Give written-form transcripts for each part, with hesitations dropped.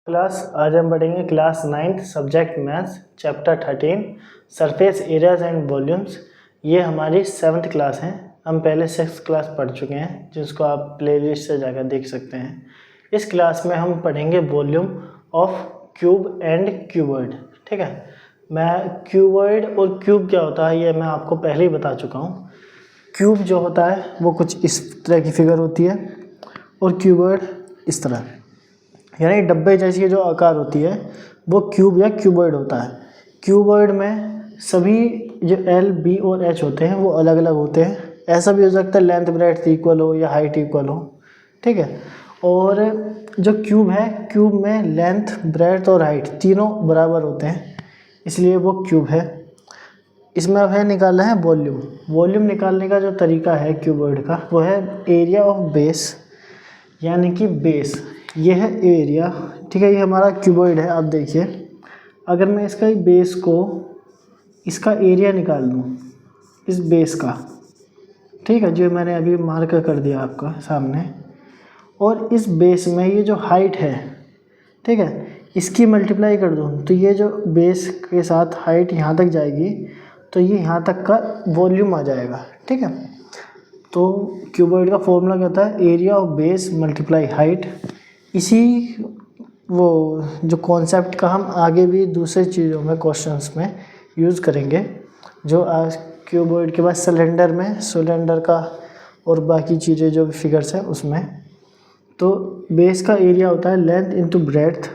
Class आज हम पढ़ेंगे class 9th subject maths chapter 13 surface areas and volumes. ये हमारी 7th क्लास है। हम पहले 6th क्लास पढ़ चुके हैं जिसको आप प्लेलिस्ट से जाकर देख सकते हैं। इस क्लास में हम पढ़ेंगे volume of cube and cuboid. ठीक है, मैं क्यूबॉइड और क्यूब क्या होता है ये मैं आपको पहले ही बता चुका हूँ। क्यूब जो होता है वो कुछ इस तरह की फिगर होती है और क्यूबॉइड इस तरह, यानी डब्बे जैसी जो आकार होती है वो क्यूब या क्यूबॉइड होता है। क्यूबॉइड में सभी जो एल बी और एच होते हैं वो अलग अलग होते हैं। ऐसा भी हो सकता है लेंथ ब्रेड्थ इक्वल हो या हाइट इक्वल हो। ठीक है, और जो क्यूब है क्यूब में लेंथ ब्रेड्थ और हाइट तीनों बराबर होते हैं, इसलिए वो क्यूब है। इसमें अब है निकालना है वॉल्यूम। वॉल्यूम निकालने का जो तरीका है क्यूबॉइड का वो है एरिया ऑफ बेस, यानी कि बेस ये है एरिया। ठीक है, ये हमारा क्यूबॉइड है। अब देखिए, अगर मैं इसका बेस को इसका एरिया निकाल दूँ इस बेस का, ठीक है, जो मैंने अभी मार्क कर दिया आपका सामने, और इस बेस में ये जो हाइट है, ठीक है, इसकी मल्टीप्लाई कर दूँ तो ये जो बेस के साथ हाइट यहाँ तक जाएगी तो ये यहाँ तक का वॉल्यूम आ जाएगा। ठीक है, तो क्यूबॉइड का फॉर्मूला क्या होता है, area of base multiply height. इसी वो जो कॉन्सेप्ट का हम आगे भी दूसरे चीज़ों में क्वेश्चंस में यूज़ करेंगे, जो आज क्यूबॉइड के बाद सिलेंडर का और बाकी चीज़ें जो फिगर्स हैं उसमें। तो बेस का एरिया होता है लेंथ इंटू ब्रेड्थ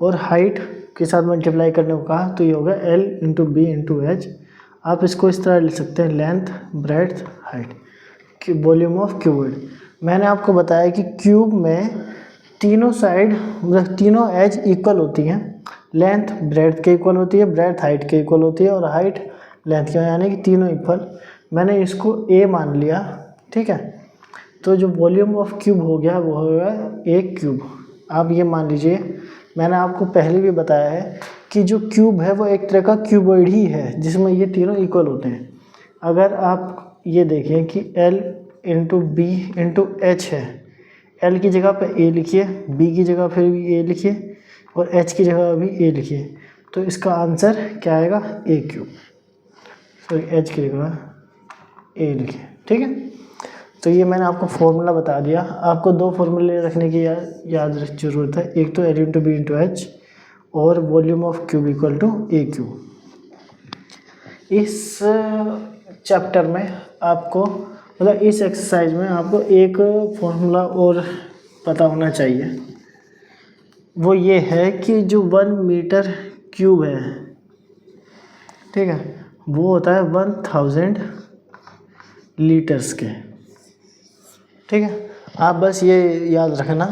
और हाइट के साथ मल्टीप्लाई करने को कहा तो ये होगा L into B into H. आप इसको इस तरह लिख सकते हैं, length breadth height, volume of cuboid. मैंने आपको बताया कि क्यूब में तीनों साइड मतलब तीनों एज इक्वल होती हैं, लेंथ ब्रेड्थ के इक्वल होती है, ब्रेड्थ हाइट के इक्वल होती है और हाइट लेंथ के, यानी कि तीनों इक्वल। मैंने इसको ए मान लिया। ठीक है, तो जो वॉल्यूम ऑफ क्यूब हो गया वो हो गया ए क्यूब। आप ये मान लीजिए, मैंने आपको पहले भी बताया है कि जो क्यूब है वो एक तरह का क्यूबॉइड ही है जिसमें ये तीनों इक्वल होते हैं। अगर आप ये देखें कि L into B into H है, L की जगह पे A लिखिए, B की जगह फिर भी A लिखिए और H की जगह भी A लिखिए, तो इसका आंसर क्या आएगा, ए क्यूब। सॉरी, H की जगह A लिखिए। ठीक है, तो ये मैंने आपको फॉर्मूला बता दिया। आपको दो फॉर्मूले रखने की याद ज़रूरत है, एक तो L into B into H और volume of cube equal to A cube. इस चैप्टर में आपको मतलब इस एक्सरसाइज में आपको एक फॉर्मूला और पता होना चाहिए, वो ये है कि जो 1 मीटर क्यूब है, ठीक है, वो होता है 1000 लीटर्स के। ठीक है, आप बस ये याद रखना।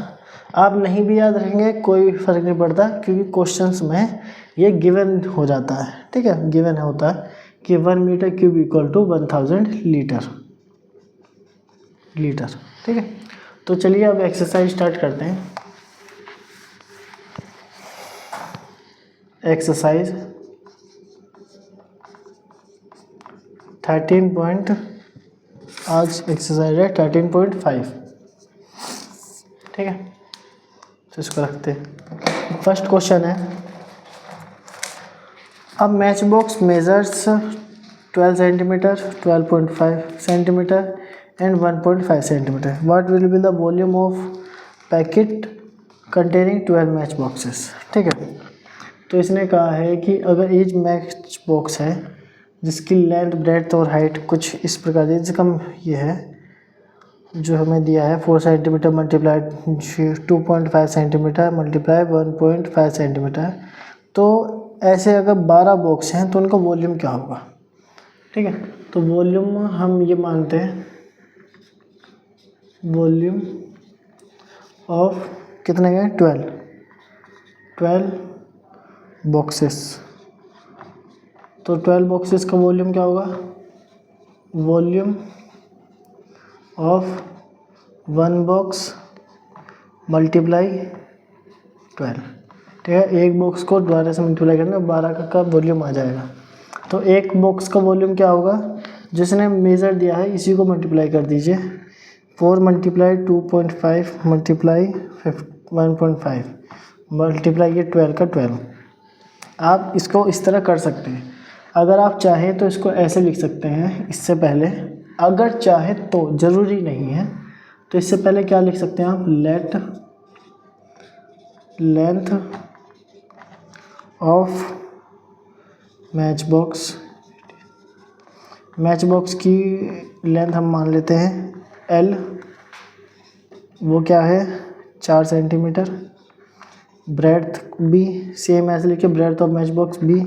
आप नहीं भी याद रखेंगे कोई फ़र्क नहीं पड़ता, क्योंकि क्वेश्चंस में ये गिवन हो जाता है। ठीक है, गिवन होता है कि 1 metre cube equal to 1000 litre. ठीक है, तो चलिए अब एक्सरसाइज स्टार्ट करते हैं। एक्सरसाइज आज एक्सरसाइज है 13.5। ठीक है, तो इसको रखते हैं। फर्स्ट क्वेश्चन है, अब match box measures 12 centimetre, 12.5 centimetre and 1.5 centimetre. What will be the volume of packet containing 12 match boxes. ठीक है, तो इसने कहा है कि अगर एज मैच बॉक्स है जिसकी लेंथ ब्रेड्थ और हाइट कुछ इस प्रकार से, जिसका ये है जो हमें दिया है 4 centimetre multiply 2.5 centimetre multiply 1.5 centimetre, तो ऐसे अगर 12 बॉक्स हैं तो उनका वॉल्यूम क्या होगा। ठीक है, तो वॉल्यूम हम ये मानते हैं, वॉल्यूम ऑफ कितने गए 12 बॉक्सेस, तो 12 बॉक्सेस का वॉल्यूम क्या होगा, वॉल्यूम ऑफ 1 बॉक्स मल्टीप्लाई 12। ठीक है, एक बॉक्स को 12 से मल्टीप्लाई करना 12 का वॉल्यूम आ जाएगा। तो एक बॉक्स का वॉल्यूम क्या होगा, जिसने मेज़र दिया है इसी को मल्टीप्लाई कर दीजिए, 4 मल्टीप्लाई 2.5 मल्टीप्लाई 1.5, मल्टीप्लाई ये 12 का 12। आप इसको इस तरह कर सकते हैं। अगर आप चाहें तो इसको ऐसे लिख सकते हैं इससे पहले, अगर चाहे तो, ज़रूरी नहीं है। तो इससे पहले क्या लिख सकते हैं आप, late length of match box की लेंथ हम मान लेते हैं L, वो क्या है 4 सेंटीमीटर। ब्रेड्थ भी सेम ऐसे लिखे, breadth of match box B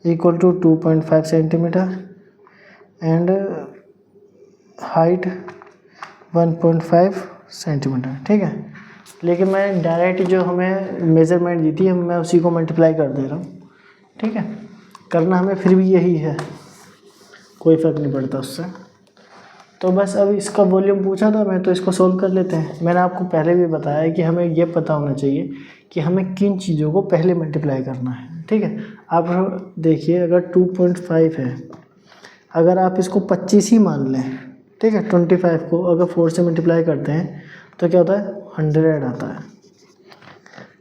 equal to 2.5 centimetre and height 1.5 centimetre. ठीक है, लेकिन मैं डायरेक्ट जो हमें मेज़रमेंट दी थी मैं उसी को मल्टीप्लाई कर दे रहा हूँ। ठीक है, करना हमें फिर भी यही है, कोई फ़र्क नहीं पड़ता उससे। तो बस अब इसका वॉल्यूम पूछा था मैं, तो इसको सोल्व कर लेते हैं। मैंने आपको पहले भी बताया कि हमें ये पता होना चाहिए कि हमें किन चीज़ों को पहले मल्टीप्लाई करना है। ठीक है, आप देखिए अगर 2.5 है, अगर आप इसको 25 ही मान लें, ठीक है, 25 को अगर 4 से मल्टीप्लाई करते हैं तो क्या होता है 100 आता है।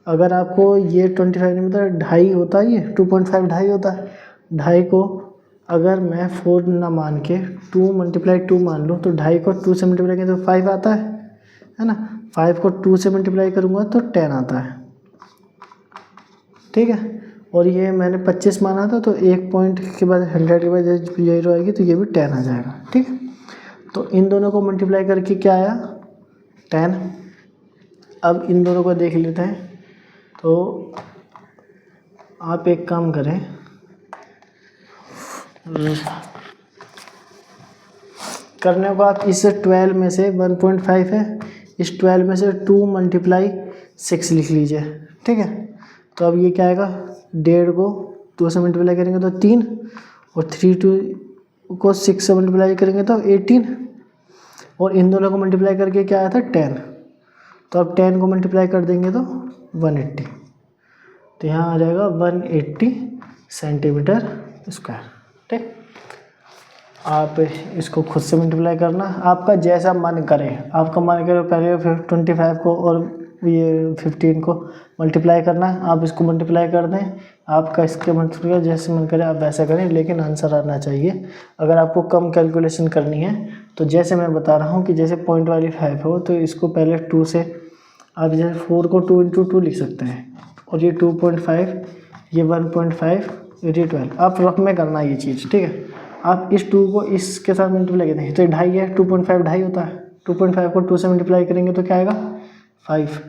अगर आपको ये 25 नहीं पता, 2.5 होता है, ये 2.5 2.5 होता है। 2.5 को अगर मैं 4 ना मान के 2 मल्टीप्लाई 2 मान लूँ तो 2.5 को 2 से मल्टीप्लाई करें तो 5 आता है ना। 5 को 2 से मल्टीप्लाई करूँगा तो 10 आता है। ठीक है, और ये मैंने 25 माना था, तो 1 पॉइंट के बाद 100 के बाद 0 आएगी तो ये भी 10 आ जाएगा। ठीक है, तो इन दोनों को मल्टीप्लाई करके क्या आया 10। अब इन दोनों को देख लेते हैं। तो आप एक काम करें, करने को आप इस 12 में से 1.5 है, इस 12 में से 2 मल्टीप्लाई 6 लिख लीजिए। ठीक है, तो अब ये क्या आएगा, 1.5 को 2 से मल्टीप्लाई करेंगे तो 3, और 3 को 6 से मल्टीप्लाई करेंगे तो 18, और इन दोनों को मल्टीप्लाई करके क्या आया था 10। तो अब 10 को मल्टीप्लाई कर देंगे तो 180, तो यहाँ आ जाएगा 180 सेंटीमीटर स्क्वायर। ठीक, आप इसको खुद से मल्टीप्लाई करना, आपका जैसा मन करे। आपका मन करे पहले 25 को और ये 15 को मल्टीप्लाई करना है, आप इसको मल्टीप्लाई कर दें। आपका इसके मल्टीप्लाई जैसे मन करे आप वैसा करें, लेकिन आंसर आना चाहिए। अगर आपको कम कैलकुलेशन करनी है तो जैसे मैं बता रहा हूँ कि जैसे पॉइंट वाली 5 हो तो इसको पहले 2 से, आप जैसे 4 को 2 × 2 लिख सकते हैं, और ये 2.5, ये 1.5, ये 12। आप रफ में करना ये चीज़। ठीक है, आप इस 2 को इसके साथ मल्टीप्लाई करते हैं तो 2.5 है, 2.5 2.5 होता है। 2.5 को 2 से मल्टीप्लाई करेंगे तो क्या आएगा 5।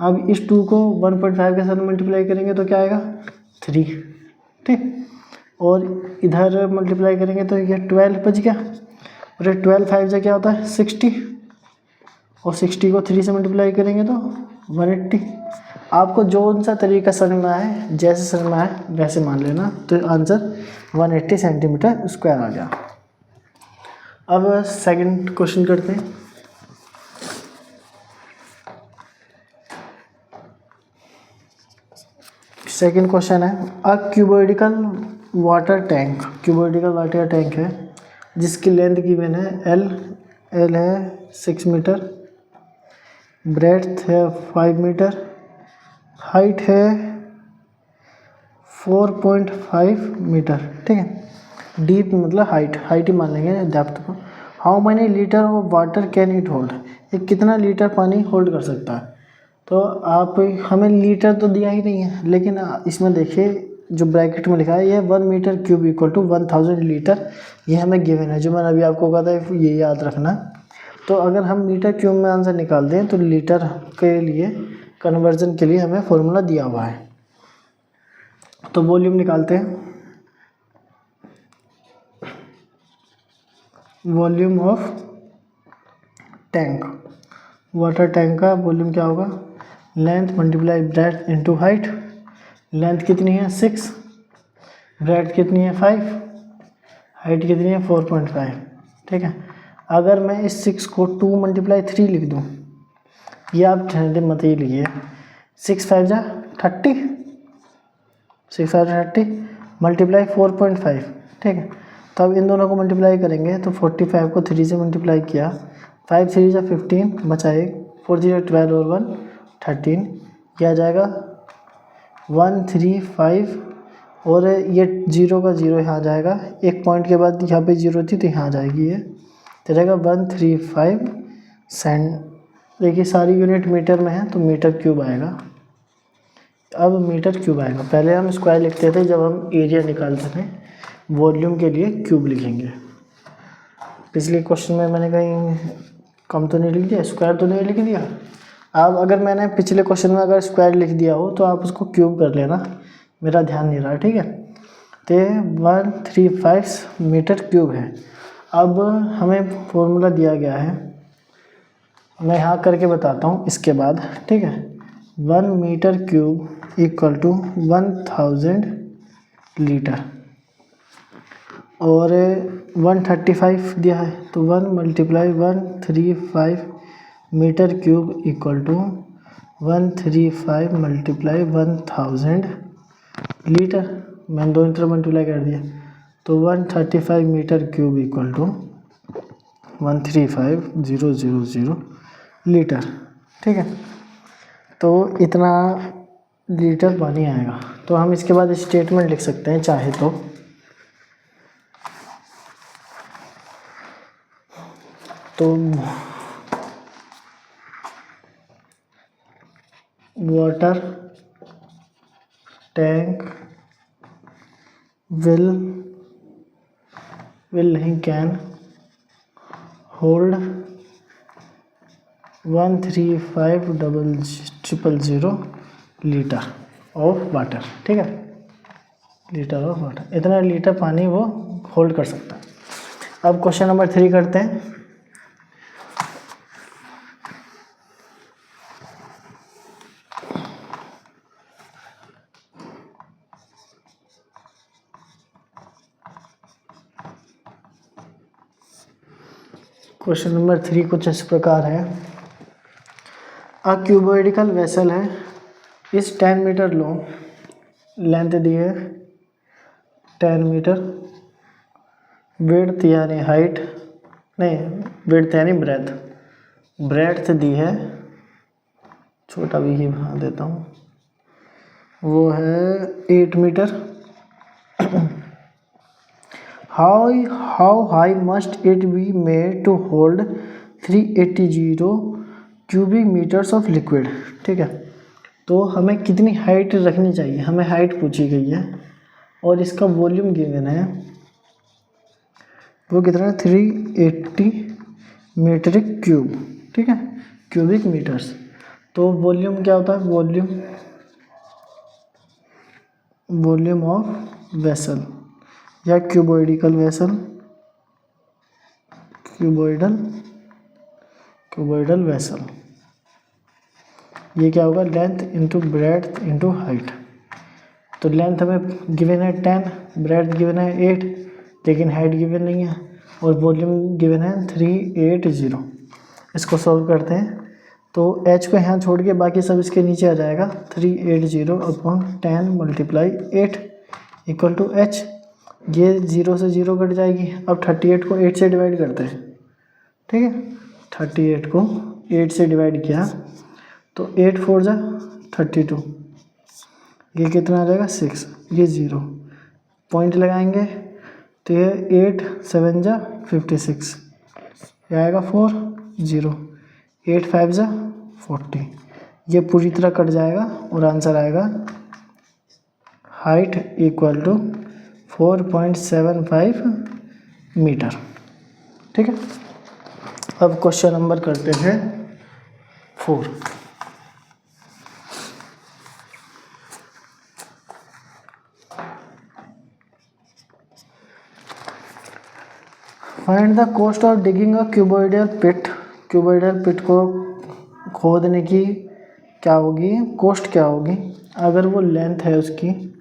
अब इस 2 को 1.5 के साथ मल्टीप्लाई करेंगे तो क्या आएगा 3। ठीक, और इधर मल्टीप्लाई करेंगे तो ये 12 बच गया, और ये 12 5 से क्या होता है 60, और 60 को 3 से मल्टीप्लाई करेंगे तो 180। आपको जो सा तरीका समझ में आए, जैसे समझ में आए वैसे मान लेना, तो आंसर 180 सेंटीमीटर स्क्वायर आ गया। अब सेकंड क्वेश्चन करते हैं। सेकंड क्वेश्चन है, अ क्यूबोइडिकल वाटर टैंक है जिसकी लेंथ गिवन है एल है 6 मीटर, ब्रेड्थ है 5 मीटर, हाइट है 4.5 मीटर। ठीक है, डीप मतलब हाइट ही मान लेंगे डेप्थ को। How many litre of water can it hold, ये कितना लीटर पानी होल्ड कर सकता है। तो आप, हमें लीटर तो दिया ही नहीं है, लेकिन इसमें देखिए जो ब्रैकेट में लिखा है ये 1 metre cube equal to 1000 litre, ये हमें गिवन है, जो मैंने अभी आपको कहा था ये याद रखना। तो अगर हम मीटर क्यूब में आंसर निकाल दें तो लीटर के लिए कन्वर्जन के लिए हमें फॉर्मूला दिया हुआ है। तो वॉल्यूम निकालते हैं, volume of tank, water tank का वॉल्यूम क्या होगा, length multiply breadth into height. Length कितनी है 6, ब्रेड्थ कितनी है 5, हाइट कितनी है 4.5। ठीक है, अगर मैं इस 6 को 2 मल्टीप्लाई 3 लिख दूँ, ये आप ठंडे मत ही लिखिए, 6 5 जा 30, 6 5 30 मल्टीप्लाई 4.5। ठीक है, तो अब इन दोनों को मल्टीप्लाई करेंगे तो 45 को 3 से मल्टीप्लाई किया, 5 3 जा 15 बचा 1, 4 0 12 और 1 13, यह आ जाएगा 135 और ये 0 का 0 यहाँ जाएगा, एक पॉइंट के बाद यहाँ पे 0 थी तो यहाँ आ जाएगी, ये तो रहेगा 135 सेंट। देखिए सारी यूनिट मीटर में है तो मीटर क्यूब आएगा। अब मीटर क्यूब आएगा, पहले हम स्क्वायर लिखते थे जब हम एरिया निकालते थे, वॉल्यूम के लिए क्यूब लिखेंगे। पिछले क्वेश्चन में मैंने कहीं कम तो नहीं लिख दिया, स्क्वायर तो नहीं लिख दिया। अब अगर मैंने पिछले क्वेश्चन में अगर स्क्वायर लिख दिया हो तो आप उसको क्यूब कर लेना, मेरा ध्यान नहीं रहा, ठीक है। तो 135 मीटर क्यूब है। अब हमें फॉर्मूला दिया गया है, मैं यहाँ करके बताता हूँ इसके बाद, ठीक है। 1 metre cube equal to 1000 litre और 135 दिया है तो 1 × 135 metre cube equal to 135 × 1000 litre. मैंने दोनों तरफ मल्टीप्लाई कर दिया तो 135 metre cube equal to 135,000 litre, ठीक है। तो इतना लीटर पानी आएगा। तो हम इसके बाद स्टेटमेंट लिख सकते हैं चाहे तो वाटर टैंक will नहीं can hold 135,000 litre of water, ठीक है, लीटर ऑफ वाटर, इतना लीटर पानी वो होल्ड कर सकता है। अब क्वेश्चन नंबर 3 करते हैं। क्वेश्चन नंबर 3 कुछ इस प्रकार है। अ क्यूबॉइडिकल वेसल है, इस 10 मीटर लॉन्ग, लेंथ दी है 10 मीटर, विड्थ यानी हाइट नहीं, विड्थ यानी ब्रेड्थ दी है, छोटा भी ही बना देता हूँ, वो है 8 metre. How high must it be made to hold 380 cubic metres of liquid, ठीक है। तो हमें कितनी हाइट रखनी चाहिए, हमें हाइट पूछी गई है और इसका वॉल्यूम गिवन है, वो कितना है 380 मीट्रिक क्यूब, ठीक है, क्यूबिक मीटर्स। तो वॉल्यूम क्या होता है, वॉल्यूम ऑफ वेसल या क्यूबॉइडिकल वेसल, क्यूबॉइडल वेसल, ये क्या होगा, length into breadth into height. तो लेंथ हमें गिवन है 10, ब्रेड्थ गिवन है 8, लेकिन हाइट गिवन नहीं है, और वॉल्यूम गिवन है 380। इसको सॉल्व करते हैं तो h को यहाँ छोड़ के बाकी सब इसके नीचे आ जाएगा, 380/10 × 8 इक्वल टू h। ये 0 से 0 कट जाएगी। अब 38 को 8 से डिवाइड करते हैं, ठीक है, 38 को 8 से डिवाइड किया तो 8 4 जा 32, ये कितना आ जाएगा 6, ये 0, पॉइंट लगाएंगे तो ये 8 7 जा 56, ये आएगा 4 0, 8 5 जा 40, ये पूरी तरह कट जाएगा और आंसर आएगा हाइट इक्वल टू 4.75 मीटर, ठीक है। अब क्वेश्चन नंबर करते हैं 4। Find the cost of digging a cuboidal pit. Cuboidal pit को खोदने की क्या होगी, कॉस्ट क्या होगी। अगर वो लेंथ है उसकी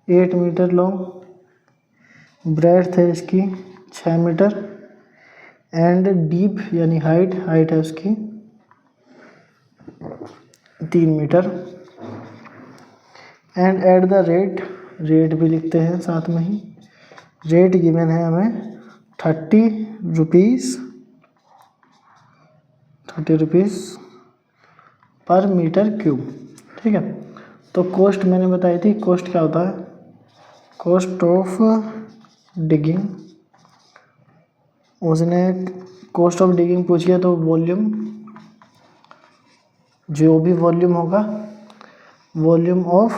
8 मीटर लॉन्ग, ब्रेड्थ है इसकी 6 मीटर, एंड डीप यानी हाइट है उसकी 3 metre, and at the rate भी लिखते हैं साथ में ही, रेट गिवन है हमें 30 रुपीज़ पर मीटर क्यूब, ठीक है। तो कॉस्ट मैंने बताई थी, कॉस्ट क्या होता है, कॉस्ट ऑफ डिगिंग। उसने कॉस्ट ऑफ डिगिंग पूछी तो वॉल्यूम, जो भी वॉल्यूम होगा, वॉल्यूम ऑफ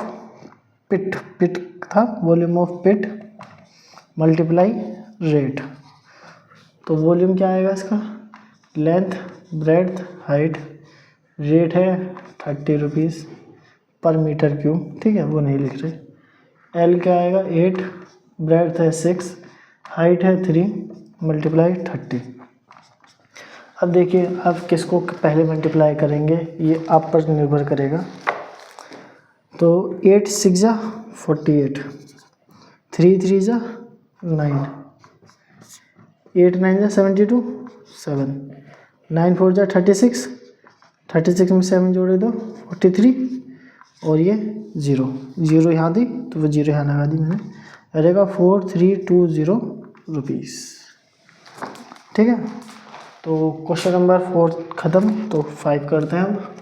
पिट, पिट था, volume of pit multiply rate. तो वॉल्यूम क्या आएगा इसका, लेंथ ब्रेड्थ हाइट, रेट है 30 रुपीज़ पर मीटर क्यूब, ठीक है, वो नहीं लिख रहे। एल क्या आएगा 8, ब्रेड्थ है 6, हाइट है 3 मल्टीप्लाई 30। अब देखिए आप किसको पहले मल्टीप्लाई करेंगे ये आप पर निर्भर करेगा। तो 8 6 जा 48, 3 3 जा 9, 8 9 जा 72, 7 9 4 जा 36, 36 में 7 जोड़े दो 43, और ये 0 यहाँ दी तो वो 0 यहाँ लगा दी मैंने, रहेगा 4320 रुपीज़, ठीक है। तो क्वेश्चन नंबर 4 ख़त्म। तो 5 करते हैं अब।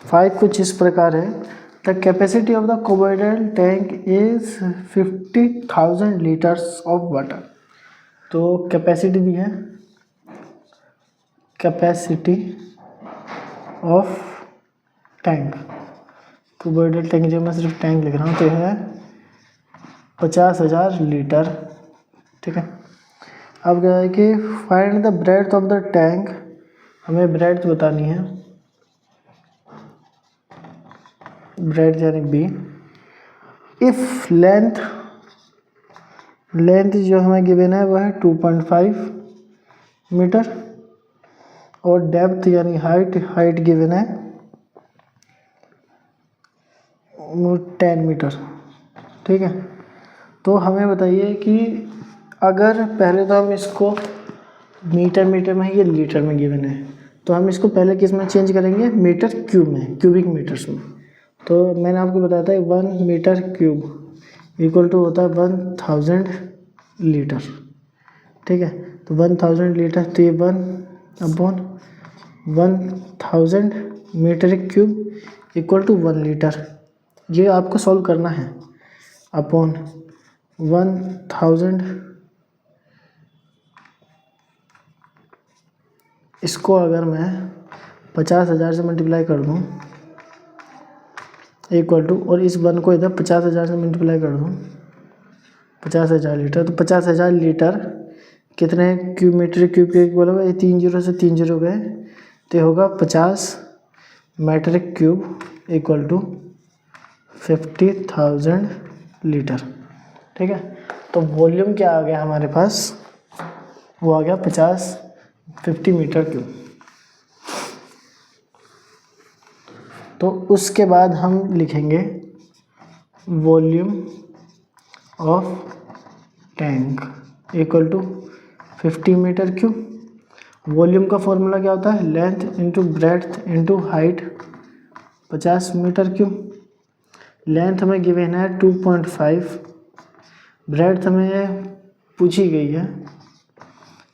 फाइव कुछ इस प्रकार है, the capacity of the cuboidal tank is 50,000 litres of water. तो कैपेसिटी दी है, capacity of tank, cuboidal tank, जो मैं सिर्फ टैंक लिख रहा हूँ, तो यह है 50,000 लीटर, ठीक है। अब क्या है कि find the breadth of the tank, हमें ब्रेड्थ बतानी है, ब्रेड्थ यानी बी। इफ लेंथ, लेंथ जो हमें गिवन है वह है 2.5 मीटर, और डेप्थ यानी हाइट, हाइट गिवन है 10 मीटर, ठीक है। तो हमें बताइए कि अगर पहले तो हम इसको मीटर में, ये लीटर में गिवन है, तो हम इसको पहले किस में चेंज करेंगे, मीटर क्यूब में, क्यूबिक मीटर्स में। तो मैंने आपको बताया था 1 मीटर क्यूब इक्वल टू होता है 1000 लीटर, ठीक है। तो 1000 लीटर, तो ये 1/1000 metre cube equal to 1 litre. ये आपको सॉल्व करना है, अपॉन 1000, इसको अगर मैं 50,000 से मल्टीप्लाई कर दूँ इक्वल टू, और इस 1 को इधर 50,000 से मल्टीप्लाई कर दूँ, 50,000 लीटर, तो 50,000 लीटर कितने क्यूब मीटर क्यूब के इक्वल होगा, ये 3 0 से 3 0 गए, तो होगा 50 metre cube equal to 50,000 litre, ठीक है। तो वॉल्यूम क्या आ गया हमारे पास, वो आ गया 50 मीटर क्यूब। तो उसके बाद हम लिखेंगे volume of tank equal to 50 metre cube. Volume का फॉर्मूला क्या होता है, length into breadth into height 50 metre cube. Length हमें गिवन है 2.5, ब्रेड्थ हमें पूछी गई है,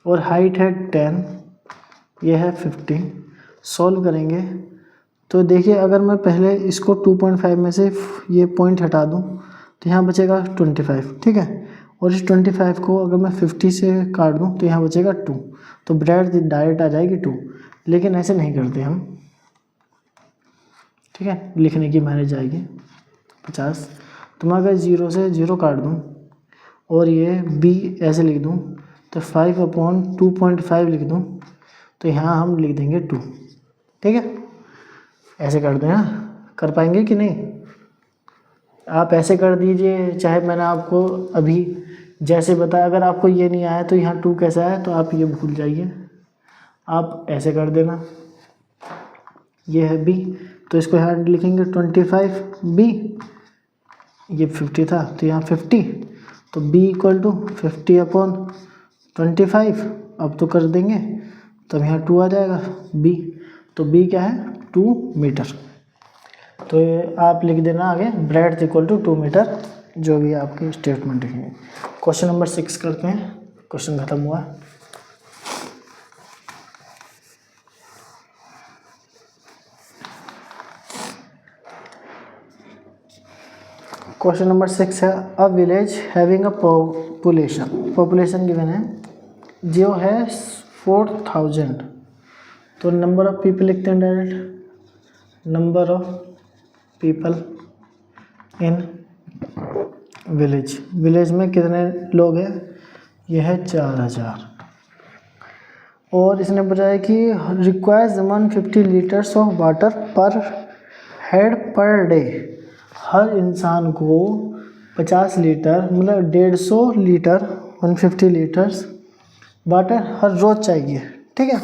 और हाइट है 10, यह है 50। सॉल्व करेंगे तो देखिए, अगर मैं पहले इसको 2.5 में से ये पॉइंट हटा दूं तो यहाँ बचेगा 25, ठीक है। और इस 25 को अगर मैं 50 से काट दूं तो यहाँ बचेगा 2, तो ब्रेड्थ डायरेक्ट आ जाएगी 2। लेकिन ऐसे नहीं करते हम, ठीक है, लिखने की मेहनत जाएगी 50। तो मैं अगर 0 से 0 काट दूं और ये b ऐसे लिख दूं, तो 5/2.5 लिख दूं, तो यहाँ हम लिख देंगे 2, ठीक है। ऐसे कर दें, कर पाएंगे कि नहीं, आप ऐसे कर दीजिए, चाहे मैंने आपको अभी जैसे बताया। अगर आपको ये नहीं आया तो यहाँ 2 कैसा है, तो आप ये भूल जाइए, आप ऐसे कर देना। ये है b, तो इसको यहाँ लिखेंगे 25b, ये 50 था तो यहाँ 50, तो b इक्वल टू 50/25। अब तो कर देंगे, तब यहाँ 2 आ जाएगा b, तो b क्या है 2 मीटर। तो आप लिख देना आगे ब्रेड्थ इक्वल टू 2 मीटर, जो भी आपके स्टेटमेंट लिखेंगे। क्वेश्चन नंबर 6 करते हैं, क्वेश्चन खत्म हुआ। क्वेश्चन नंबर 6 है, a village having a population given है, जो है 4000। तो नंबर ऑफ पीपल लिखते हैं direct, number of people in village. Village में कितने लोग हैं, यह है 4000। और इसने बताया कि रिक्वायर्स 150 लीटर्स ऑफ वाटर पर हेड पर डे। हर इंसान को 50 लीटर मतलब 150 लीटर 150 लीटर्स वाटर हर रोज़ चाहिए, ठीक है।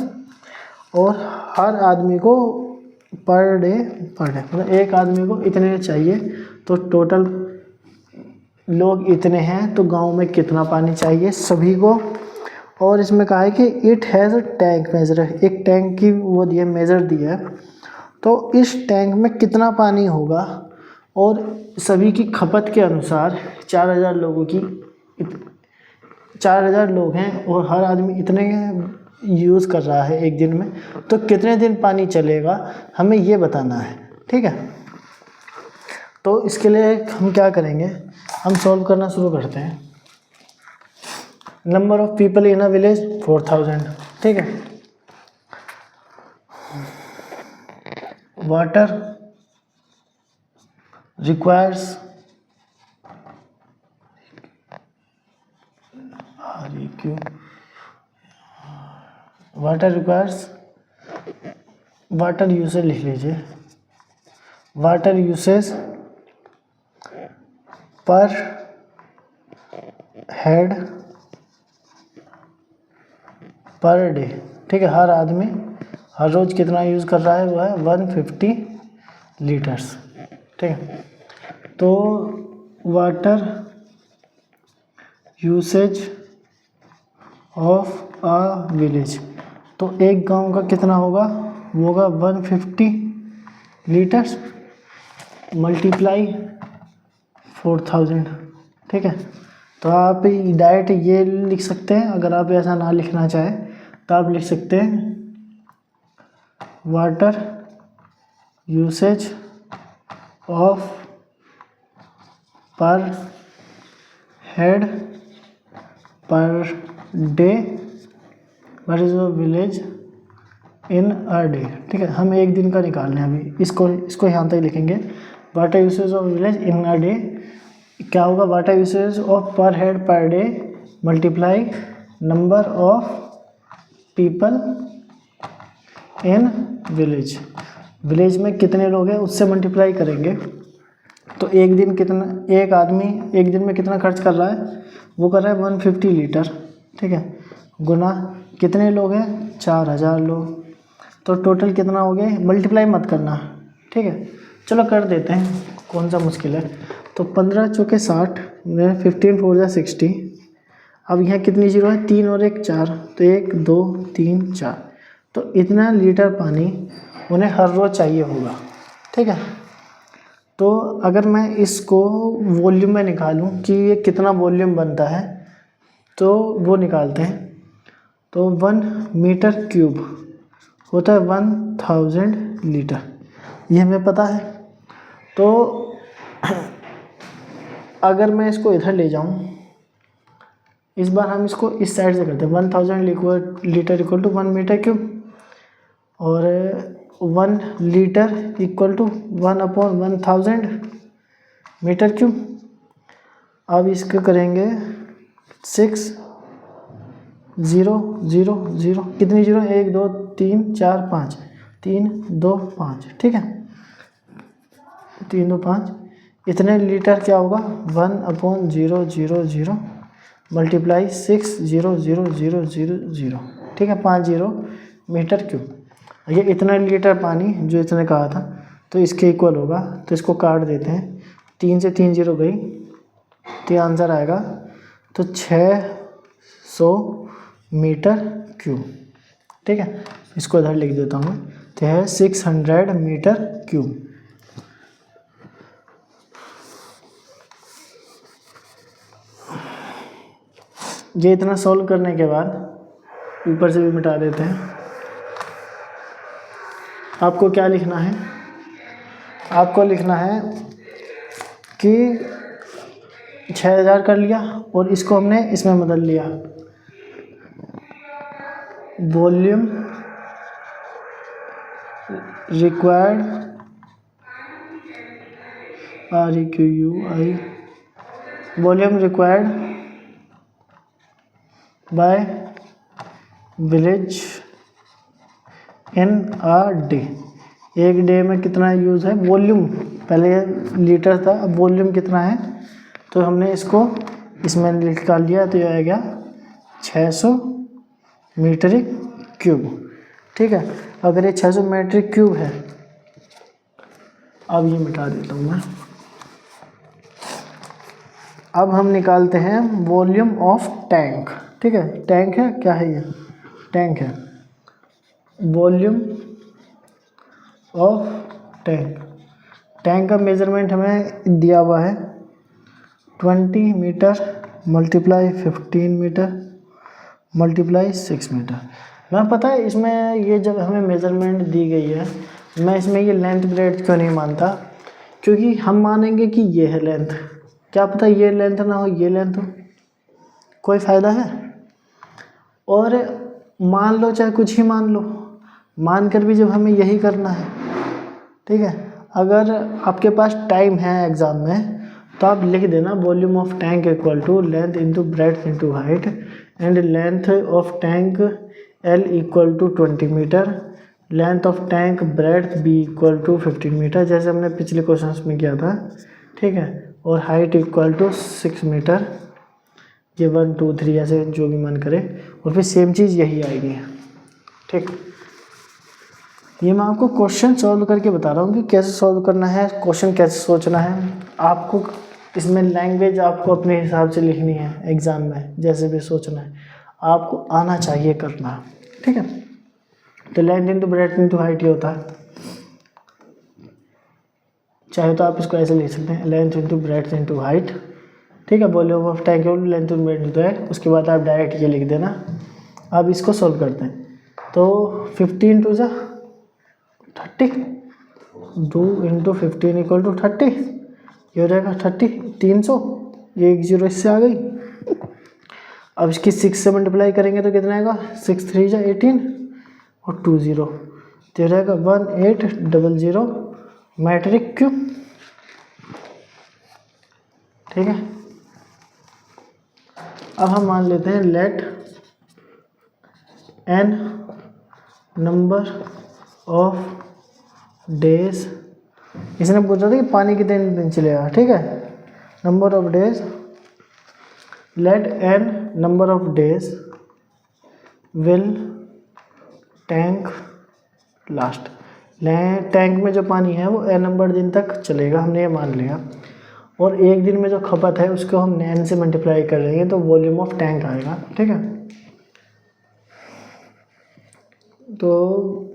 और हर आदमी को पर डे मतलब एक आदमी को इतने चाहिए। तो टोटल लोग इतने हैं, तो गांव में कितना पानी चाहिए सभी को। और इसमें कहा है कि it has a tank measure, एक टैंक की वो दिया मेजर दिया है। तो इस टैंक में कितना पानी होगा, और सभी की खपत के अनुसार 4000 लोगों की 4000 लोग हैं और हर आदमी इतने यूज़ कर रहा है एक दिन में, तो कितने दिन पानी चलेगा हमें ये बताना है, ठीक है। तो इसके लिए हम क्या करेंगे, हम सॉल्व करना शुरू करते हैं। Number of people in a village 4000, ठीक है। वाटर रिक्वायर्स वाटर यूसेज लिख लीजिए, वाटर यूसेज पर हेड पर डे, ठीक है। हर आदमी हर रोज़ कितना यूज़ कर रहा है, वो है 150 लीटर्स, ठीक है। तो water usage of a village, तो एक गांव का कितना होगा, वो होगा 150 लीटर्स मल्टीप्लाई 4000, ठीक है। तो आप डायरेक्ट ये लिख सकते हैं, अगर आप ऐसा ना लिखना चाहें तो आप लिख सकते हैं वाटर यूसेज ऑफ पर head per day what is a village in a day, ठीक है। हम एक दिन का निकाल रहे हैं अभी, इसको यहाँ तक लिखेंगे। Water usage of village in a day क्या होगा, वाटर यूसेज ऑफ पर head per day multiply number of people in village. Village में कितने लोग हैं उससे मल्टीप्लाई करेंगे। तो एक दिन कितना, एक आदमी एक दिन में कितना खर्च कर रहा है, वो कर रहा है 150 लीटर, ठीक है। गुना कितने लोग हैं, 4000 लोग। तो टोटल कितना हो गया, मल्टीप्लाई मत करना, ठीक है। चलो कर देते हैं, कौन सा मुश्किल है। तो 15 चौके 60, 15 4 जा 60। अब यहाँ कितनी जीरो है, 3 और 1 4, तो 1 2 3 4। तो इतना लीटर पानी उन्हें हर रोज़ चाहिए होगा, ठीक है। तो अगर मैं इसको वॉल्यूम में निकालूं कि ये कितना वॉल्यूम बनता है, तो वो निकालते हैं। तो 1 मीटर क्यूब होता है 1000 लीटर, ये हमें पता है। तो अगर मैं इसको इधर ले जाऊं, इस बार हम इसको इस साइड से करते हैं। 1000 litre equal to 1 metre cube, और 1 litre equal to 1/1000 metre cube. अब इसको करेंगे 6 0 0 0, कितनी जीरो, 1 2 3 4 5, 3 2 5, ठीक है। 3 2 5, इतने लीटर क्या होगा, 1/000 मल्टीप्लाई 6 0 0 0 0 0, ठीक है। 50 मीटर क्यूब। ये इतना लीटर पानी जो इसने कहा था, तो इसके इक्वल होगा। तो इसको काट देते हैं, 3 से 3 जीरो गई, तो आंसर आएगा तो 600 मीटर क्यूब, ठीक है। इसको इधर लिख देता हूँ, तो है 600 मीटर क्यूब। ये इतना सॉल्व करने के बाद ऊपर से भी मिटा देते हैं। आपको क्या लिखना है, आपको लिखना है कि 6000 कर लिया और इसको हमने इसमें बदल लिया, volume required REQUI, volume required by village in a day. एक डे में कितना यूज़ है, वॉल्यूम पहले लीटर था, अब वॉल्यूम कितना है, तो हमने इसको इसमें निकाल लिया, तो ये आ गया 600 मीट्रिक क्यूब। ठीक है, अगर ये 600 मीट्रिक क्यूब है, अब ये मिटा देता हूँ मैं। अब हम निकालते हैं वॉल्यूम ऑफ टैंक। ठीक है, टैंक है, क्या है ये, टैंक है, वॉल्यूम ऑफ टैंक। टैंक का मेज़रमेंट हमें दिया हुआ है 20 metre multiply 15 metre multiply 6 metre. मैं पता है इसमें ये जब हमें मेज़रमेंट दी गई है, मैं इसमें ये लेंथ ब्रेड्थ क्यों नहीं मानता, क्योंकि हम मानेंगे कि ये है लेंथ, क्या पता ये लेंथ ना हो, ये लेंथ हो, कोई फ़ायदा है। और मान लो चाहे कुछ ही मान लो, मान कर भी जब हमें यही करना है, ठीक है, अगर आपके पास टाइम है एग्ज़ाम में, तो आप लिख देना volume of tank equal to length into breadth into height, and length of tank L equal to 20 metre, length of tank breadth B equal to 15 metre, जैसे हमने पिछले क्वेश्चंस में किया था। ठीक है, और हाइट इक्वल टू 6 मीटर, ये 1 2 3 ऐसे जो भी मन करे, और फिर सेम चीज़ यही आएगी। ठीक, ये मैं आपको क्वेश्चन सॉल्व करके बता रहा हूँ कि कैसे सॉल्व करना है, क्वेश्चन कैसे सोचना है। आपको इसमें लैंग्वेज आपको अपने हिसाब से लिखनी है, एग्ज़ाम में जैसे भी सोचना है, आपको आना चाहिए करना। ठीक है, तो length into breadth into height ये होता है, चाहे तो आप इसको ऐसे लिख सकते हैं, length into breadth into height. ठीक है, volume of tank length into breadth into height, उसके बाद आप डायरेक्ट ये लिख देना। अब इसको सॉल्व करते हैं, तो 15 टू 30, 2 इंटू 15 इक्वल टू 30, ये हो जाएगा 30, 300, ये 1 0 इससे आ गई। अब इसकी 6 से मल्टीप्लाई करेंगे तो कितना आएगा, 6 3 18 और 2 0, तो हो जाएगा 1800 मीट्रिक क्यूब। ठीक है, अब हम मान लेते हैं let n number of days, इसने पूछा था कि पानी कितने दिन चलेगा। ठीक है, number of days, let n number of days will tank last, tank में जो पानी है वो n नंबर दिन तक चलेगा, हमने ये मान लिया। और एक दिन में जो खपत है उसको हम n से मल्टीप्लाई कर लेंगे, तो वॉल्यूम ऑफ टैंक आएगा। ठीक है, तो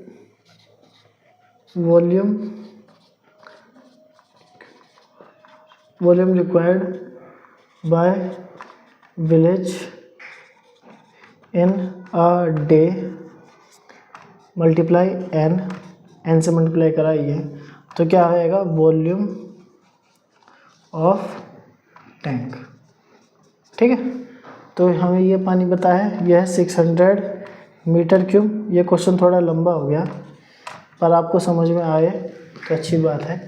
volume required by village in a day multiply n से मल्टीप्लाई कराइए, तो क्या आएगा, वॉल्यूम ऑफ टैंक। ठीक है, तो हमें ये पानी पता है, यह है 600 मीटर क्यूब। ये क्वेश्चन थोड़ा लंबा हो गया, पर आपको समझ में आए तो अच्छी बात है।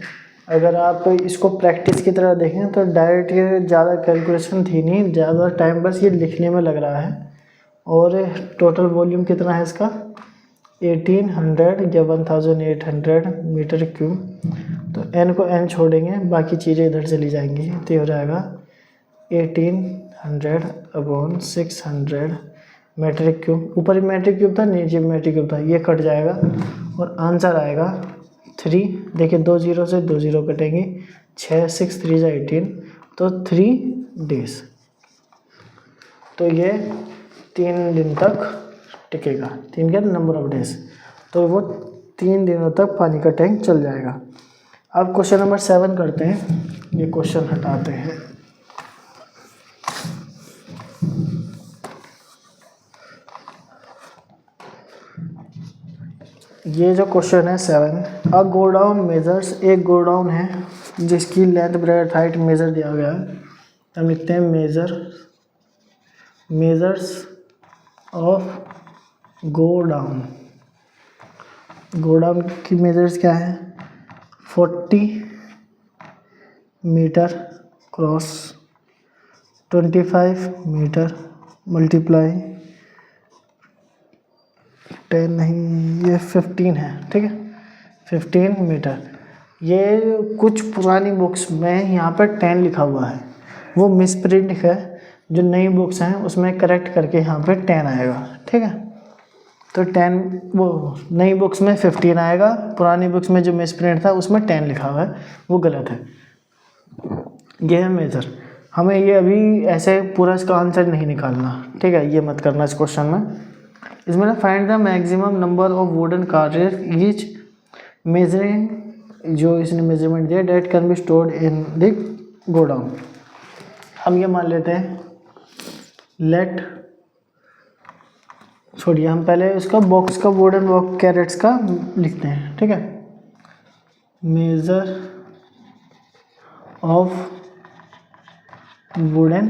अगर आप इसको प्रैक्टिस की तरह देखें तो डायरेक्ट ये ज़्यादा कैलकुलेशन थी नहीं, ज़्यादा टाइम बस ये लिखने में लग रहा है। और टोटल वॉल्यूम कितना है इसका, 1800 या 1800 मीटर क्यूब। तो n को n छोड़ेंगे, बाकी चीज़ें इधर चली जाएंगी, तो ये हो जाएगा 1800 अपॉन 600 मीट्रिक क्यूब। ऊपर मीट्रिक क्यूब था, नीचे मीट्रिक क्यूब था, ये कट जाएगा और आंसर आएगा 3। देखिए 2 0 से 2 0 कटेंगे, 6 6 3 18, तो 3 डेज। तो ये 3 दिन तक टिकेगा, 3 के नंबर ऑफ डेज, तो वो 3 दिनों तक पानी का टैंक चल जाएगा। अब क्वेश्चन नंबर 7 करते हैं, ये क्वेश्चन हटाते हैं। ये जो क्वेश्चन है 7, अ गोडाउन मेजर्स, एक गोडाउन है जिसकी लेंथ ब्रेड्थ हाइट मेजर दिया गया है हम लिखते हैं measures of go down. Go down की मेजर्स क्या है? 40 मीटर क्रॉस 25 मीटर मल्टीप्लाई 10 नहीं, ये 15 है, ठीक है, 15 मीटर। ये कुछ पुरानी बुक्स में यहाँ पर 10 लिखा हुआ है, वो मिसप्रिंट है। जो नई बुक्स हैं उसमें करेक्ट करके यहाँ पे 10 आएगा, ठीक है। तो 10 वो नई बुक्स में 15 आएगा, पुरानी बुक्स में जो मिसप्रिंट था उसमें 10 लिखा हुआ है, वो गलत है। ये है मेजर। हमें ये अभी ऐसे पूरा इसका आंसर नहीं निकालना, ठीक है, ये मत करना इस क्वेश्चन में। इसमें ना find the maximum number of wooden cartridge each measuring, जो इसने मेजरमेंट दिया, date can be stored in the godown. हम ये मान लेते हैं लेट, छोड़िए, हम पहले इसका बॉक्स का वुडन बॉक्स कैरेट्स का लिखते हैं, ठीक है। Measure of wooden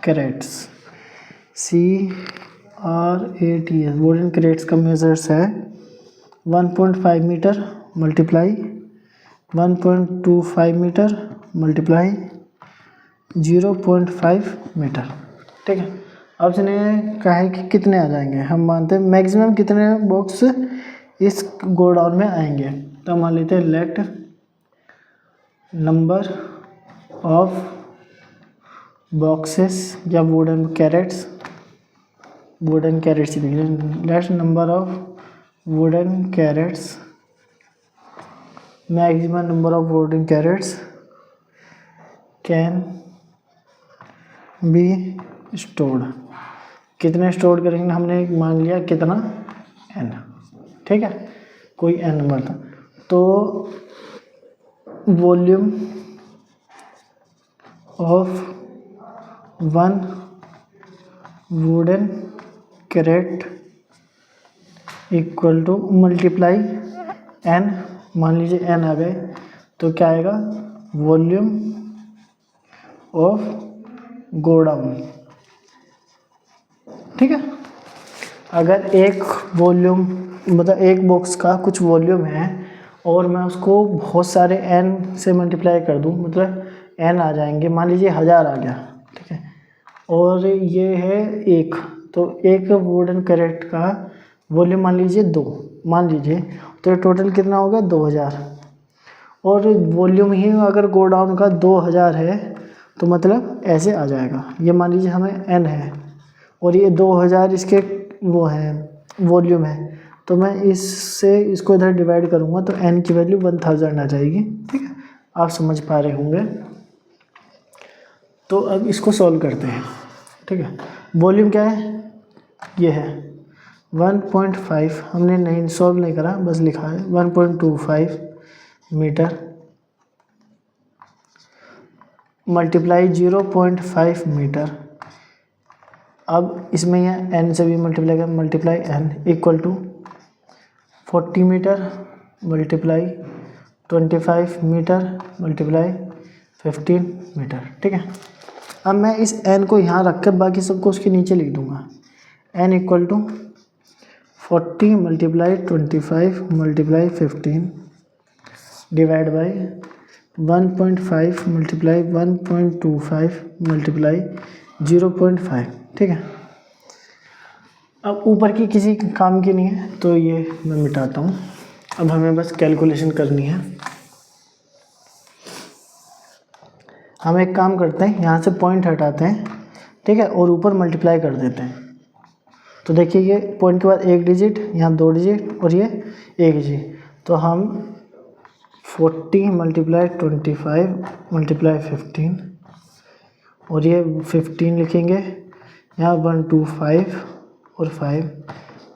crates, CRATS, wooden crates का मेजर्स है 1.5 metre multiply 1.25 metre multiply 0.5 metre, ठीक है। अब इसने कहा है कि कितने आ जाएंगे, हम मानते हैं मैक्सिमम कितने बॉक्स इस गोडाउन में आएंगे। तो मान लेते हैं लेट नंबर ऑफ बॉक्सेस या wooden crates let number of wooden crates, maximum number of wooden crates can be stored. कितने स्टोर करेंगे, हमने मान लिया कितना, n, ठीक है, कोई n नंबर था। तो volume of 1 wooden crate equal to multiply n, मान लीजिए n आ गए, तो क्या आएगा, वॉल्यूम ऑफ गोडाउन, ठीक है। अगर एक वॉल्यूम मतलब एक बॉक्स का कुछ वॉल्यूम है और मैं उसको बहुत सारे n से मल्टीप्लाई कर दूं, मतलब n आ जाएंगे, मान लीजिए 1000 आ गया, ठीक है, और ये है एक, तो एक वुडन कैरेट का वॉल्यूम मान लीजिए 2, मान लीजिए, तो टोटल कितना होगा 2000। और वॉल्यूम ही अगर गोडाउन का 2000 है तो मतलब ऐसे आ जाएगा, ये मान लीजिए हमें n है और ये 2000 इसके वो है वॉल्यूम है, तो मैं इससे इसको इधर डिवाइड करूँगा तो n की वैल्यू 1000 आ जाएगी, ठीक है। आप समझ पा रहे होंगे। तो अब इसको सॉल्व करते हैं, ठीक है। वॉल्यूम क्या है, ये है 1.5, हमने नहीं सॉल्व नहीं करा, बस लिखा है 1.25 मीटर मल्टीप्लाई 0.5 मीटर। अब इसमें यह n से भी मल्टीप्लाई कर, multiply n equal to 40 metre multiply 25 metre multiply 15 metre, ठीक है। अब मैं इस n को यहाँ रख कर बाकी सबको उसके नीचे लिख दूँगा, n equal to 40 multiply 25 multiply 15 divide by 1.5 multiply 1.25 multiply 0.5, ठीक है। अब ऊपर की किसी काम की नहीं है तो ये मैं मिटाता हूँ। अब हमें बस कैलकुलेशन करनी है। हम एक काम करते हैं, यहाँ से पॉइंट हटाते हैं, ठीक है, और ऊपर मल्टीप्लाई कर देते हैं। तो देखिए ये पॉइंट के बाद एक डिजिट, यहाँ 2 डिजिट और ये 1 डिजिट, तो हम 40 मल्टीप्लाई 25 मल्टीप्लाई 15 और ये 15 लिखेंगे, यहाँ 125 और 5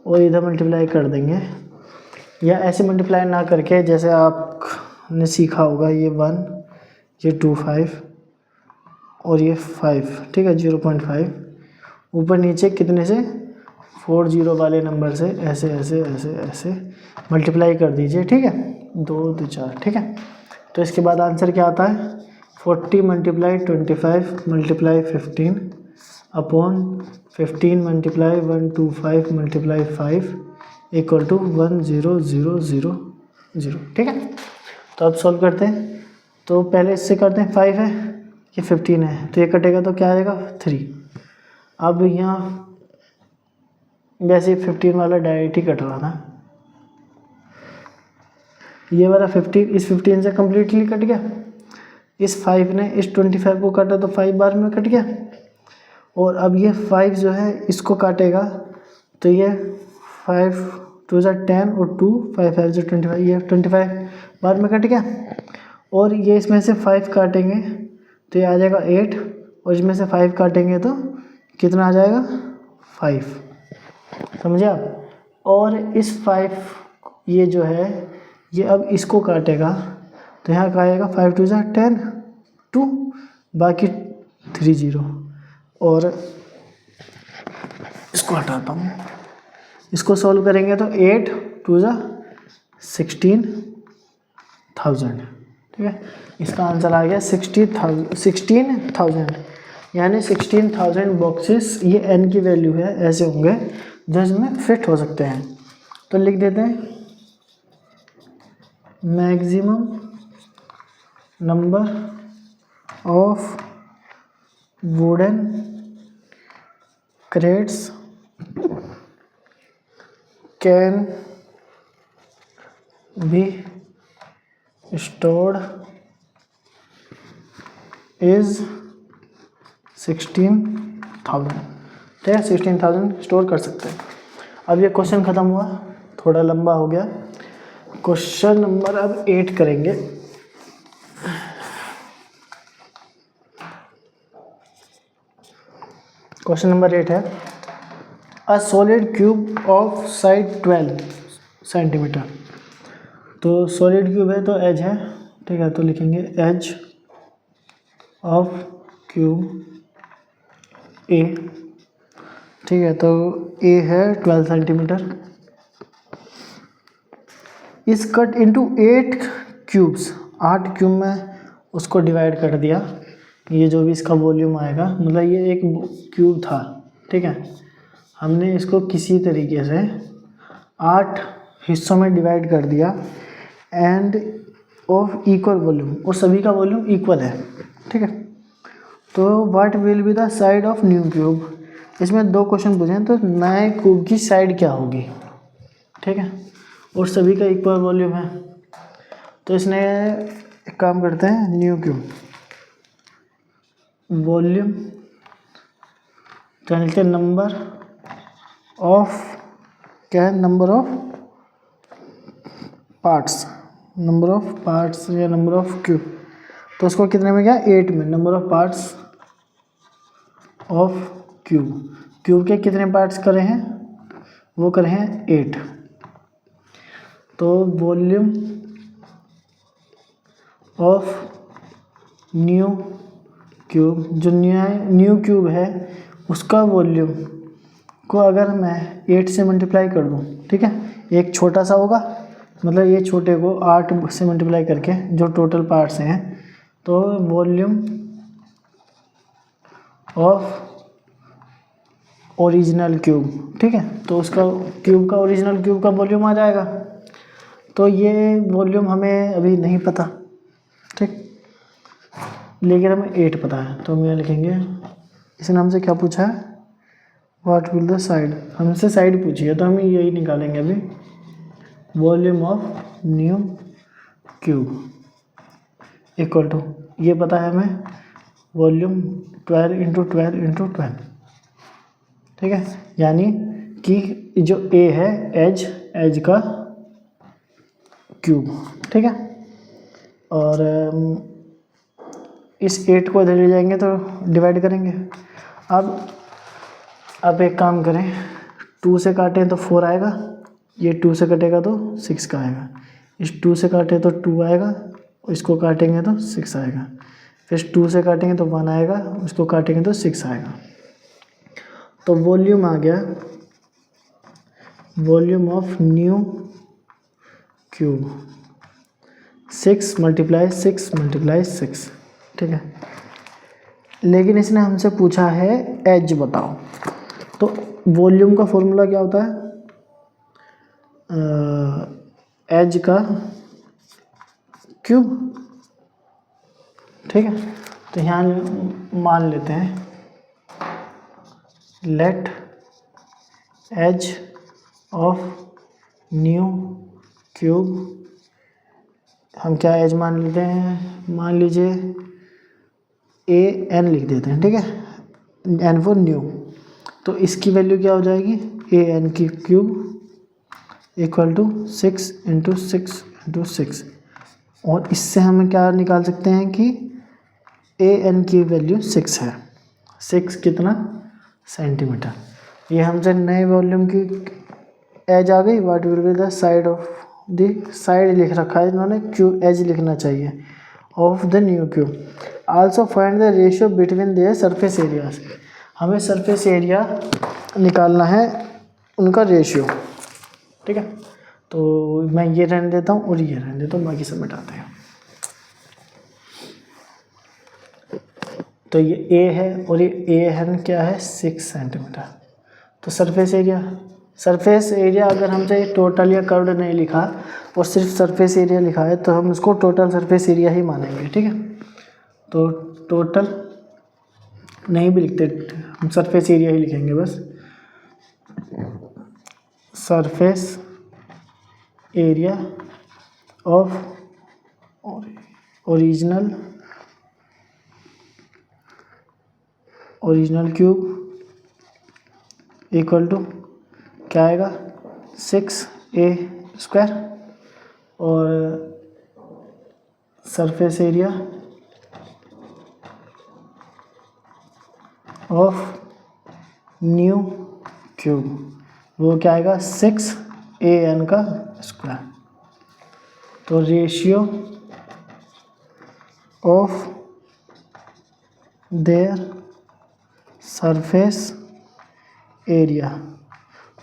और इधर मल्टीप्लाई कर देंगे, या ऐसे मल्टीप्लाई ना करके जैसे आपने सीखा होगा, ये 1 ये 25 और ये 5, ठीक है, 0.5 ऊपर नीचे कितने से 40 वाले नंबर से ऐसे ऐसे ऐसे ऐसे मल्टीप्लाई कर दीजिए, ठीक है, 2 2 4, ठीक है। तो इसके बाद आंसर क्या आता है 40 multiply 25 multiply 15 upon 15 multiply 125 multiply 5 equal to 10000। ठीक है, तो अब सॉल्व करते हैं। तो पहले इससे करते हैं, 5 है, ये 15 है, तो ये कटेगा तो क्या आएगा 3। अब यहाँ वैसे 15 वाला डायरेक्ट ही कट रहा था, ये वाला 15 इस 15 से कम्प्लीटली कट गया, इस 5 ने इस 25 को काटा तो 5 बार में कट गया, और अब ये 5 जो है इसको काटेगा तो ये 5 2 10 और 2 5 5 25, ये 25 बार में कट गया, और ये इसमें से 5 काटेंगे तो ये आ जाएगा 8, और इसमें से 5 काटेंगे तो कितना आ जाएगा 5, समझे आप। और इस 5 ये जो है ये अब इसको काटेगा तो यहाँ का आएगा 5 2 10 2 बाकी 3 0, और इसको हटाता हूँ, इसको सॉल्व करेंगे तो 8 2 16,000। ठीक है, इसका आंसर आ गया 16,000, यानी 16,000 बॉक्सेस ये n की वैल्यू है, ऐसे होंगे जो इसमें फिट हो सकते हैं। तो लिख देते हैं maximum number of wooden crates can be stored is 16,000। ठीक है, 16,000 स्टोर कर सकते हैं। अब ये क्वेश्चन ख़त्म हुआ, थोड़ा लंबा हो गया। क्वेश्चन नंबर अब 8 करेंगे। क्वेश्चन नंबर 8 है, a solid cube of side 12 centimetre. तो सॉलिड क्यूब है तो एज है, ठीक है, तो लिखेंगे एज ऑफ क्यूब ए। ठीक है, तो ए है 12 सेंटीमीटर, इस कट इनटू 8 क्यूब्स, 8 क्यूब में उसको डिवाइड कर दिया। ये जो भी इसका वॉल्यूम आएगा, मतलब ये एक क्यूब था, ठीक है, हमने इसको किसी तरीके से 8 हिस्सों में डिवाइड कर दिया एंड ऑफ इक्वल वॉल्यूम, और सभी का वॉल्यूम इक्वल है। ठीक है, तो what will be the side of new cube. इसमें 2 क्वेश्चन पूछे हैं, तो नए क्यूब की साइड क्या होगी। ठीक है, और सभी का इक्वल वॉल्यूम है, तो इसने एक काम करते हैं, न्यू क्यूब वॉल्यूम चलते नंबर ऑफ क्या है, number of parts, number of parts या नंबर ऑफ क्यूब। तो उसको कितने में गया 8 में, number of parts of cube. Cube के कितने पार्ट्स करे हैं, वो करे हैं 8। तो वॉल्यूम ऑफ न्यू क्यूब, जो न्यू क्यूब है उसका वॉल्यूम को अगर मैं 8 से मल्टीप्लाई कर दूं, ठीक है, एक छोटा सा होगा, मतलब ये छोटे को 8 से मल्टीप्लाई करके जो टोटल पार्ट्स हैं, तो वॉल्यूम ऑफ ओरिजिनल क्यूब, ठीक है, तो उसका क्यूब का ओरिजिनल क्यूब का वॉल्यूम आ जाएगा। तो ये वॉल्यूम हमें अभी नहीं पता, ठीक, लेकिन हमें 8 पता है, तो हम ये लिखेंगे, इस नाम से क्या पूछा है, व्हाट विल द साइड, हमसे साइड पूछी है तो हम यही निकालेंगे अभी, volume of new cube equal to, ये पता है हमें, वॉल्यूम 12 × 12 × 12। ठीक है, यानी कि जो ए है एज का क्यूब। ठीक है, और इस 8 को इधर ले जाएंगे तो डिवाइड करेंगे। अब एक काम करें, 2 से काटें तो 4 आएगा, ये 2 से कटेगा तो 6 का आएगा, इस 2 से काटें तो 2 आएगा, इसको काटेंगे तो 6 आएगा, फिर 2 से काटेंगे तो 1 आएगा, उसको काटेंगे तो 6 आएगा। तो वॉल्यूम आ गया, वॉल्यूम ऑफ न्यू क्यूब 6 × 6 × 6। ठीक है। लेकिन इसने हमसे पूछा है एज बताओ, तो वॉल्यूम का फॉर्मूला क्या होता है, एज का क्यूब, ठीक है। तो यहाँ मान लेते हैं let edge of new cube, हम क्या एज मान लेते हैं, मान लीजिए ए एन लिख देते हैं, ठीक है, एन फॉर न्यू। तो इसकी वैल्यू क्या हो जाएगी, ए एन की क्यूब इक्वल टू 6 × 6 × 6। और इससे हम क्या निकाल सकते हैं कि ए एन की वैल्यू 6 है। 6 कितना, सेंटीमीटर। ये हमसे नए वॉल्यूम की एज आ गई। What will be the side of the, side लिख रखा है इन्होंने, क्यू एज लिखना चाहिए, of the new cube. Also find the ratio between their surface areas, हमें सरफेस एरिया निकालना है उनका रेशियो, ठीक है। तो मैं ये रहने देता हूँ और ये रहने देता हूँ, बाकी सब मिटाते हैं। तो ये ए है और ये ए है क्या है, 6 सेंटीमीटर। तो सरफेस एरिया अगर हमसे टोटल या कर्व्ड नहीं लिखा और सिर्फ सरफेस एरिया लिखा है तो हम इसको टोटल सरफेस एरिया ही मानेंगे, ठीक है। तो टोटल नहीं भी लिखते, हम सरफेस एरिया ही लिखेंगे बस। Surface area of original cube equal to क्या आएगा, 6a² और surface area of new cube वो क्या आएगा, 6an का स्क्वायर। तो ratio of their surface area,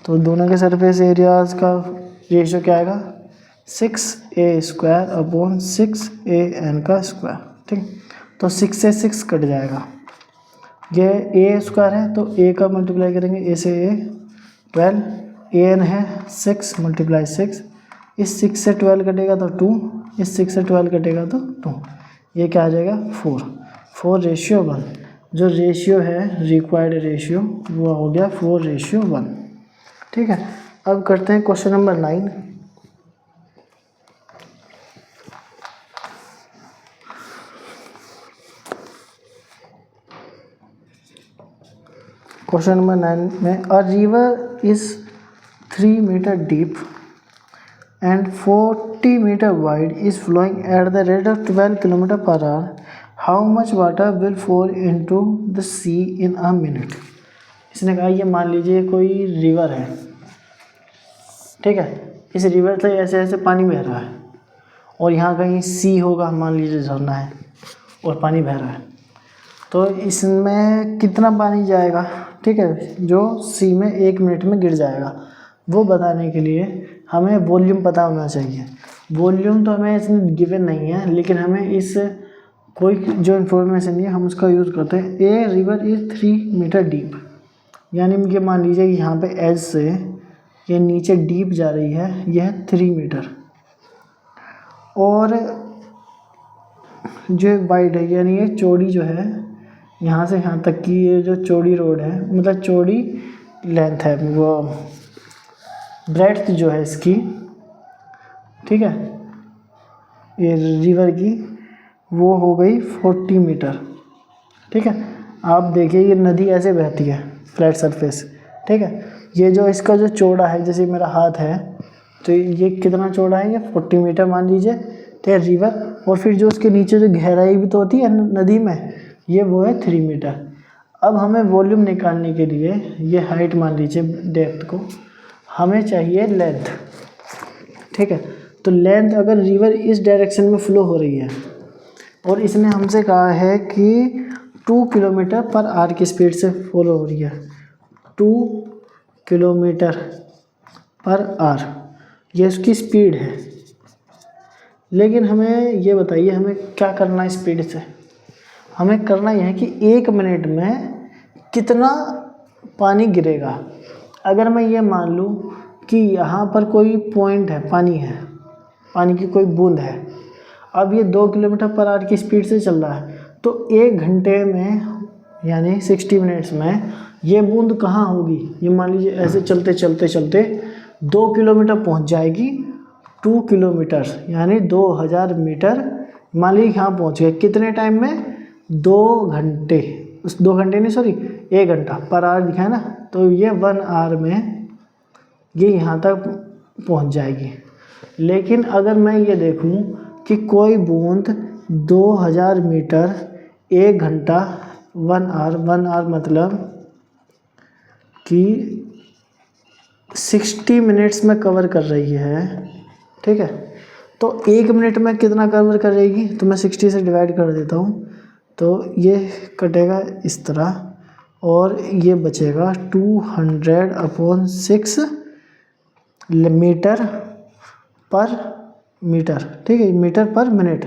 तो दोनों के सरफेस एरियाज का रेशियो क्या आएगा, 6a² अपॉन 6an का स्क्वायर, ठीक। तो 6 से 6 कट जाएगा, ये a² है तो a का मल्टीप्लाई करेंगे, a से a 12, an है 6 × 6, इस 6 से 12 कटेगा तो 2, इस 6 से 12 कटेगा तो 2, ये क्या आ जाएगा 4:1। जो रेशियो है रिक्वायर्ड रेशियो वो हो गया 4:1, ठीक है। अब करते हैं क्वेश्चन नंबर 9। क्वेश्चन नंबर 9 में a river is 3 metre deep and 40 meter wide is flowing at the rate of 12 km/h. How much water will fall into the sea in a minute? इसने कहा ये मान लीजिए कोई रिवर है, ठीक है। इस रिवर से ऐसे ऐसे पानी बह रहा है और यहाँ कहीं सी होगा, मान लीजिए झरना है और पानी बह रहा है। तो इसमें कितना पानी जाएगा, ठीक है, जो सी में 1 मिनट में गिर जाएगा, वो बताने के लिए हमें वॉल्यूम पता होना चाहिए। वॉल्यूम तो हमें इसमें गिवन नहीं है, लेकिन हमें इस कोई जो इन्फॉर्मेशन है हम उसका यूज़ करते हैं। A river is 3 metre deep, यानी ये मान लीजिए कि यहाँ पे एज से ये नीचे डीप जा रही है, यह है 3 मीटर। और जो वाइड है यानी ये चौड़ी जो है, यहाँ से यहाँ तक की ये जो चौड़ी रोड है, मतलब चौड़ी लेंथ है, वो ब्रेड्थ जो है इसकी, ठीक है, ये रिवर की वो हो गई 40 मीटर, ठीक है। आप देखिए ये नदी ऐसे बहती है फ्लैट सरफेस, ठीक है। ये जो इसका जो चौड़ा है, जैसे मेरा हाथ है तो ये कितना चौड़ा है, ये 40 मीटर मान लीजिए, ठीक है, रिवर। और फिर जो उसके नीचे जो गहराई भी तो होती है नदी में, ये वो है 3 मीटर। अब हमें वॉल्यूम निकालने के लिए ये हाइट मान लीजिए, डेप्थ को हमें चाहिए लेंथ, ठीक है। तो लेंथ अगर रिवर इस डायरेक्शन में फ्लो हो रही है और इसने हमसे कहा है कि 2 km/h की स्पीड से फ्लो हो रही है, 2 km/h ये इसकी स्पीड है। लेकिन हमें ये बताइए हमें क्या करना है स्पीड से, हमें करना यह है कि 1 मिनट में कितना पानी गिरेगा। अगर मैं ये मान लूँ कि यहाँ पर कोई पॉइंट है, पानी की कोई बूंद है, अब ये 2 किलोमीटर पर आवर की स्पीड से चल रहा है, तो 1 घंटे में यानी 60 मिनट्स में ये बूंद कहाँ होगी, ये मान लीजिए ऐसे चलते चलते चलते 2 किलोमीटर पहुँच जाएगी। 2 किलोमीटर यानी 2000 मीटर मान लीजिए यहाँ पहुँच गए। कितने टाइम में? 2 घंटे, 2 घंटे नहीं सॉरी 1 घंटा पर आवर दिखाया ना, तो ये 1 आवर में ये यहाँ तक पहुँच जाएगी। लेकिन अगर मैं ये देखूँ कि कोई बूंद 2000 मीटर 1 घंटा 1 आवर मतलब कि 60 मिनट्स में कवर कर रही है, ठीक है। तो 1 मिनट में कितना कवर कर रहेगी, तो मैं 60 से डिवाइड कर देता हूँ, तो ये कटेगा इस तरह और ये बचेगा 200/6 मीटर पर मीटर, ठीक है, मीटर पर मिनट।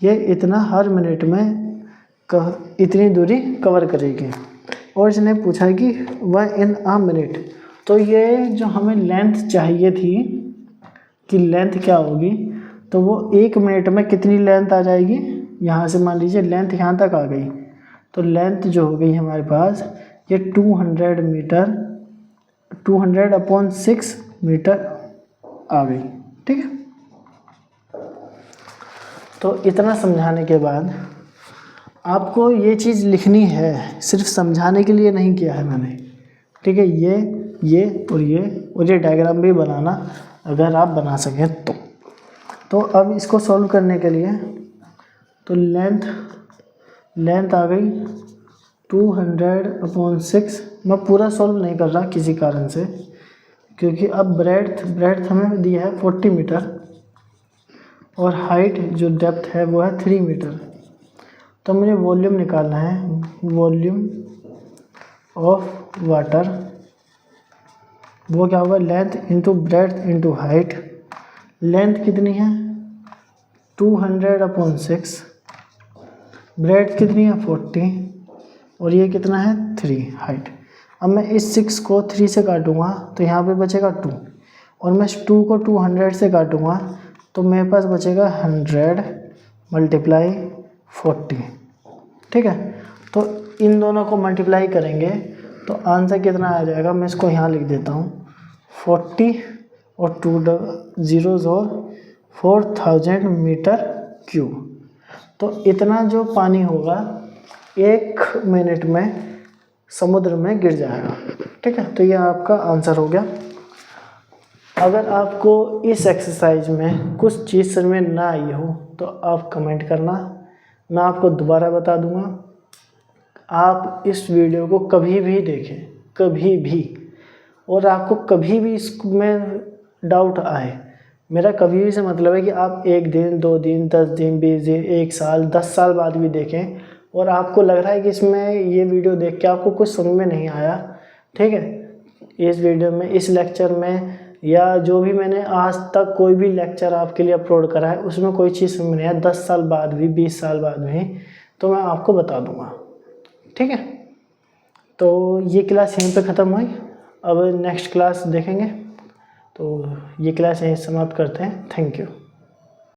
ये इतना हर मिनट में इतनी दूरी कवर करेगी। और इसने पूछा कि वह इन अ मिनट, तो ये जो हमें लेंथ चाहिए थी कि लेंथ क्या होगी, तो वो 1 मिनट में कितनी लेंथ आ जाएगी। यहाँ से मान लीजिए लेंथ यहाँ तक आ गई, तो लेंथ जो हो गई हमारे पास ये 200 मीटर 200/6 मीटर आ गई, ठीक है। तो इतना समझाने के बाद आपको ये चीज़ लिखनी है, सिर्फ समझाने के लिए नहीं किया है मैंने, ठीक है। ये डायग्राम भी बनाना अगर आप बना सकें तो अब इसको सॉल्व करने के लिए तो लेंथ आ गई 200/6। मैं पूरा सॉल्व नहीं कर रहा किसी कारण से, क्योंकि अब ब्रेड्थ हमें दिया है 40 मीटर और हाइट जो डेप्थ है वो है 3 मीटर। तो मुझे वॉल्यूम निकालना है, वॉल्यूम ऑफ वाटर, वो क्या होगा, length into breadth into height. Length कितनी है 200/6, ब्रेड्थ कितनी है 40 और ये कितना है 3 हाइट। अब मैं इस 6 को 3 से काटूंगा तो यहाँ पे बचेगा 2 और मैं 2 को 200 से काटूंगा तो मेरे पास बचेगा 100 × 40, ठीक है। तो इन दोनों को मल्टीप्लाई करेंगे तो आंसर कितना आ जाएगा, मैं इसको यहाँ लिख देता हूँ 40 और 2 zeros और 4000 मीटर क्यूब। तो इतना जो पानी होगा 1 मिनट में समुद्र में गिर जाएगा, ठीक है। तो ये आपका आंसर हो गया। अगर आपको इस एक्सरसाइज में कुछ चीज़ समझ में ना आई हो तो आप कमेंट करना, मैं आपको दोबारा बता दूंगा। आप इस वीडियो को कभी भी देखें, कभी भी, और आपको कभी भी इसमें डाउट आए, मेरा कभी भी से मतलब है कि आप 1 दिन 2 दिन 10 दिन 20 दिन 1 साल 10 साल बाद भी देखें और आपको लग रहा है कि इसमें ये वीडियो देख के आपको कुछ समझ में नहीं आया, ठीक है, इस वीडियो में, इस लेक्चर में या जो भी मैंने आज तक कोई भी लेक्चर आपके लिए अपलोड करा है उसमें कोई चीज़ समझ में नहीं आया 10 साल बाद भी 20 साल बाद भी, तो मैं आपको बता दूंगा, ठीक है। तो ये क्लास यहीं पे ख़त्म हुई। अब नेक्स्ट क्लास देखेंगे, तो ये क्लास यहीं समाप्त करते हैं। Thank you.